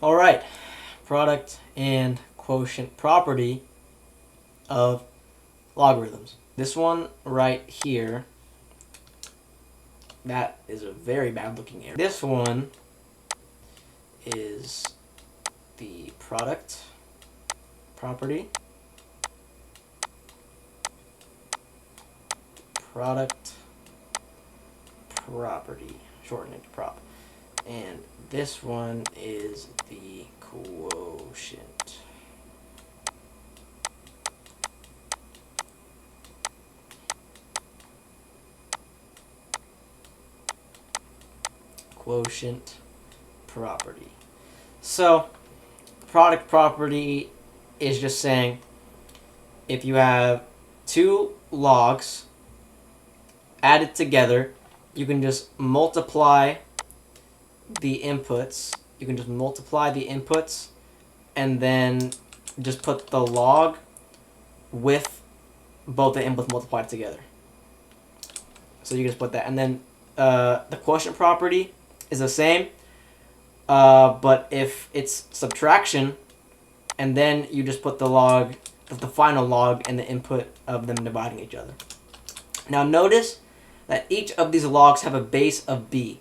All right, product and quotient property of logarithms. This one right here, that is a very bad looking error. This one is the product property. Product property, shorten it to prop. And this one is the quotient. Quotient property. So, product property is just saying if you have two logs added together, you can just multiply the inputs. You can just multiply the inputs and then just put the log with both the inputs multiplied together. So you just put that. And then the quotient property is the same, but if it's subtraction, and then you just put the log, the final log, and the input of them dividing each other. Now notice that each of these logs have a base of b.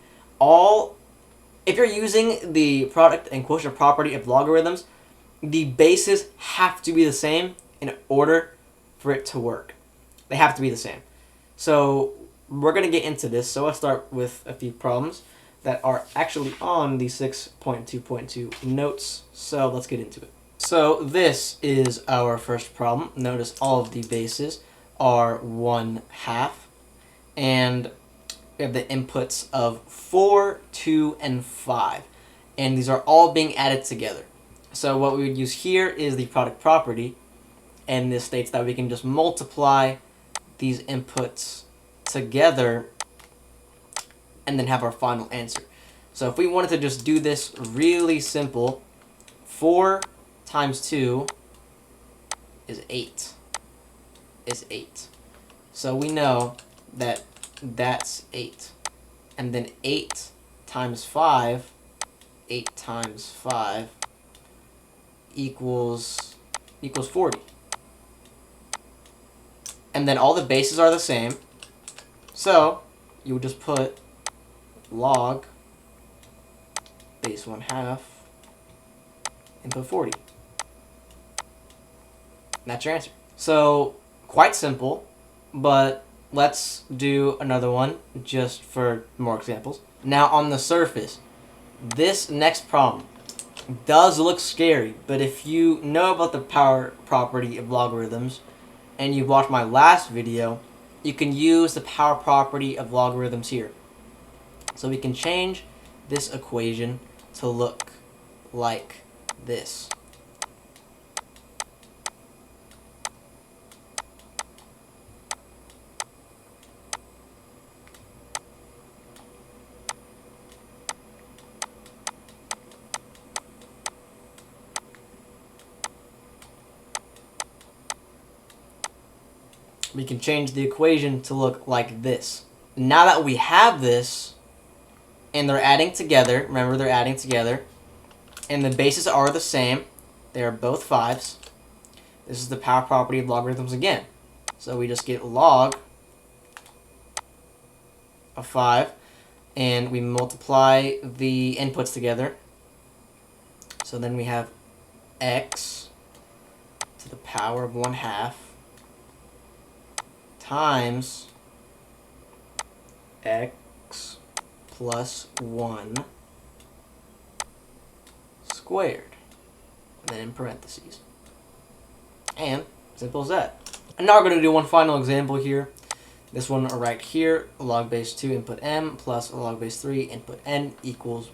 If you're using the product and quotient property of logarithms, the bases have to be the same in order for it to work. They have to be the same. So we're going to get into this. So let's start with a few problems that are actually on the 6.2.2 notes. So let's get into it. So this is our first problem. Notice all of the bases are 1/2. And we have the inputs of 4, 2, and 5. And these are all being added together. So what we would use here is the product property. And this states that we can just multiply these inputs together and then have our final answer. So if we wanted to just do this really simple, 4 times 2 is 8. So we know that that's 8. And then 8 times 5 equals 40. And then all the bases are the same. So you would just put log base 1/2 and put 40. And that's your answer. So quite simple, but let's do another one just for more examples. Now on the surface, this next problem does look scary, but if you know about the power property of logarithms and you watched my last video, you can use the power property of logarithms here. So we can change this equation to look like this. We can change the equation to look like this. Now that we have this, and they're adding together, remember they're adding together, and the bases are the same, they are both 5s, this is the power property of logarithms again. So we just get log of 5, and we multiply the inputs together. So then we have x to the power of 1/2 times x plus 1 squared, and then in parentheses. And simple as that. And now we're going to do one final example here. This one right here, log base 2 input m plus log base 3 input n equals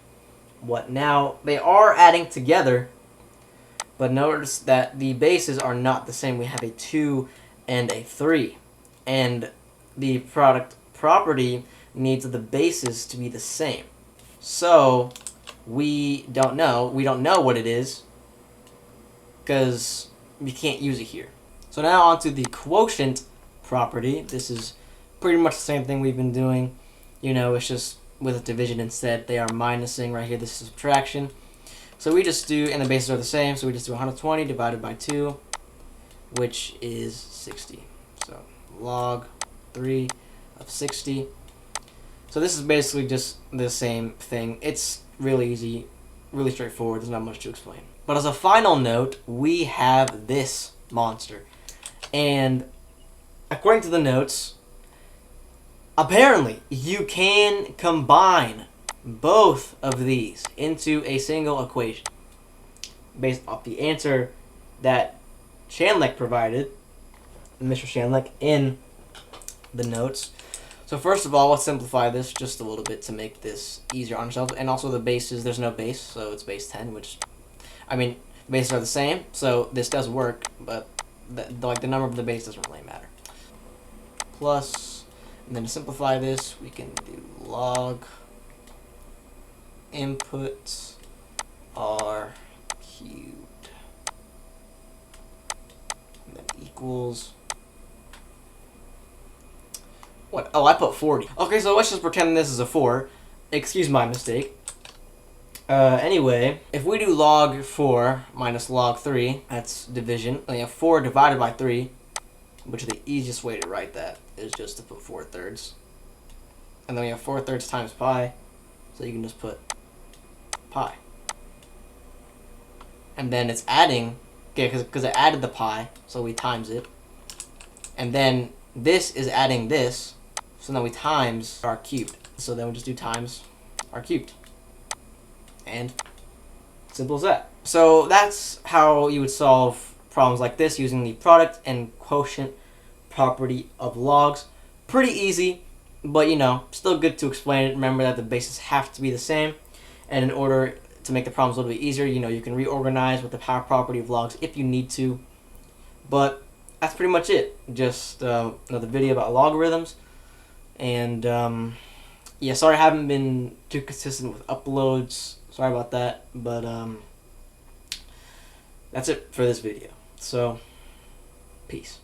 what? Now they are adding together, but notice that the bases are not the same. We have a 2 and a 3. And the product property needs the bases to be the same. So we don't know what it is because we can't use it here. So now on to the quotient property. This is pretty much the same thing we've been doing. It's just with division instead. They are minusing right here. This is subtraction. So we just do, and the bases are the same, so we just do 120 divided by 2, which is 60. So log 3 of 60. So this is basically just the same thing. It's really easy, really straightforward. There's not much to explain. But as a final note, we have this monster. And according to the notes, apparently you can combine both of these into a single equation based off the answer that Shanlek provided, Mr. Shanlek, in the notes. So first of all, let's simplify this just a little bit to make this easier on ourselves. And also the bases, there's no base, so it's base 10, which, I mean, the bases are the same, so this does work, but the number of the base doesn't really matter. Plus, and then to simplify this, we can do log inputs are cubed. And then equals... What? Oh, I put 40. Okay, so let's just pretend this is a 4. Excuse my mistake. Anyway, if we do log 4 minus log 3, that's division. And you have 4 divided by 3, which the easiest way to write that is just to put 4/3. And then we have 4/3 times pi, so you can just put pi. And then it's adding, okay, because it added the pi, so we times it. And then this is adding this, so then we times r cubed. So then we just do times r cubed. And simple as that. So that's how you would solve problems like this using the product and quotient property of logs. Pretty easy, but you know, still good to explain it. Remember that the bases have to be the same. And in order to make the problems a little bit easier, you know, you can reorganize with the power property of logs if you need to. But that's pretty much it. Just another video about logarithms. And yeah, sorry I haven't been too consistent with uploads. Sorry about that. But that's it for this video. So, peace.